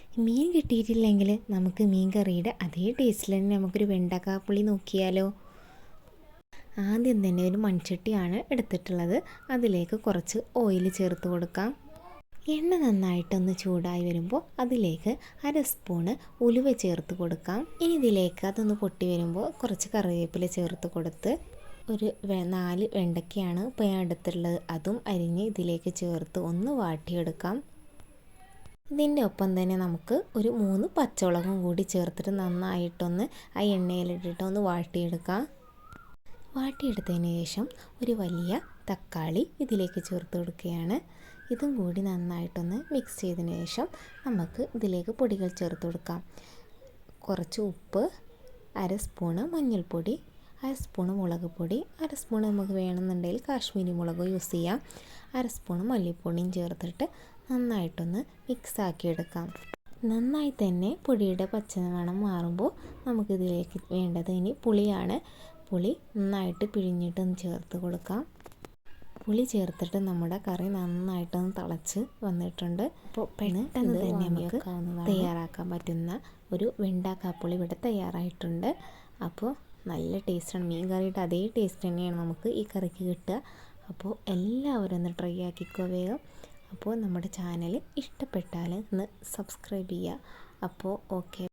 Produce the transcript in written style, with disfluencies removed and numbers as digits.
മീൻ കിട്ടിയിട്ടില്ലെങ്കിൽ നമുക്ക് മീൻ കറിയുടെ അതേ ടേസ്റ്റിൽ തന്നെ നമുക്കൊരു വെണ്ടക്കാപ്പുളി നോക്കിയാലോ. ആദ്യം തന്നെ ഒരു മൺചട്ടിയാണ് എടുത്തിട്ടുള്ളത്. അതിലേക്ക് കുറച്ച് ഓയിൽ ചേർത്ത് കൊടുക്കാം. എണ്ണ നന്നായിട്ടൊന്ന് ചൂടായി വരുമ്പോൾ അതിലേക്ക് 1/2 സ്പൂണ് ഉലുവ ചേർത്ത് കൊടുക്കാം. ഇനി ഇതിലേക്ക് അതൊന്ന് പൊട്ടി വരുമ്പോൾ കുറച്ച് കറിവേപ്പില ചേർത്ത് കൊടുത്ത് ഒരു 4 വെണ്ടയ്ക്കയാണ് ഇപ്പോൾ ഞാൻ എടുത്തിട്ടുള്ളത്. അതും അരിഞ്ഞ് ഇതിലേക്ക് ചേർത്ത് ഒന്ന് വാട്ടിയെടുക്കാം. ഇതിൻ്റെ ഒപ്പം തന്നെ നമുക്ക് ഒരു 3 പച്ചമുളകും കൂടി ചേർത്തിട്ട് നന്നായിട്ടൊന്ന് ആ എണ്ണയിലിട്ടിട്ട് ഒന്ന് വാട്ടിയെടുക്കാം. വാട്ടിയെടുത്തതിന് ശേഷം ഒരു വലിയ തക്കാളി ഇതിലേക്ക് ചേർത്ത് കൊടുക്കുകയാണ്. ഇതും കൂടി നന്നായിട്ടൊന്ന് മിക്സ് ചെയ്തതിന് ശേഷം നമുക്ക് ഇതിലേക്ക് പൊടികൾ ചേർത്ത് കൊടുക്കാം. കുറച്ച് ഉപ്പ്, 1/2 സ്പൂണ് മഞ്ഞൾപ്പൊടി, 1/2 സ്പൂണ് മുളക് പൊടി, 1/2 സ്പൂണ് നമുക്ക് വേണമെന്നുണ്ടെങ്കിൽ കാശ്മീരി മുളക് യൂസ് ചെയ്യാം, 1/2 സ്പൂണ് മല്ലിപ്പൊടിയും ചേർത്തിട്ട് നന്നായിട്ടൊന്ന് മിക്സാക്കി എടുക്കാം. നന്നായി തന്നെ പൊടിയുടെ പച്ചമണം മാറുമ്പോൾ നമുക്കിതിലേക്ക് വേണ്ടത് ഇനി പുളിയാണ്. പുളി നന്നായിട്ട് പിഴിഞ്ഞിട്ടൊന്ന് ചേർത്ത് കൊടുക്കാം. പുളി ചേർത്തിട്ട് നമ്മുടെ കറി നന്നായിട്ടൊന്ന് തിളച്ച് വന്നിട്ടുണ്ട്. അപ്പോൾ പെട്ടെന്ന് തന്നെ നമുക്ക് തയ്യാറാക്കാൻ പറ്റുന്ന ഒരു വെണ്ടക്കാപ്പുളി ഇവിടെ തയ്യാറായിട്ടുണ്ട്. അപ്പോൾ നല്ല ടേസ്റ്റാണ്. മീൻ കറിയുടെ അതേ ടേസ്റ്റ് തന്നെയാണ് നമുക്ക് ഈ കറിക്ക് കിട്ടുക. അപ്പോൾ എല്ലാവരും ഒന്ന് ട്രൈ ആക്കിക്കോ വേഗം. അപ്പോൾ നമ്മുടെ ചാനൽ ഇഷ്ടപ്പെട്ടാൽ ഒന്ന് സബ്സ്ക്രൈബ് ചെയ്യുക. അപ്പോൾ ഓക്കെ.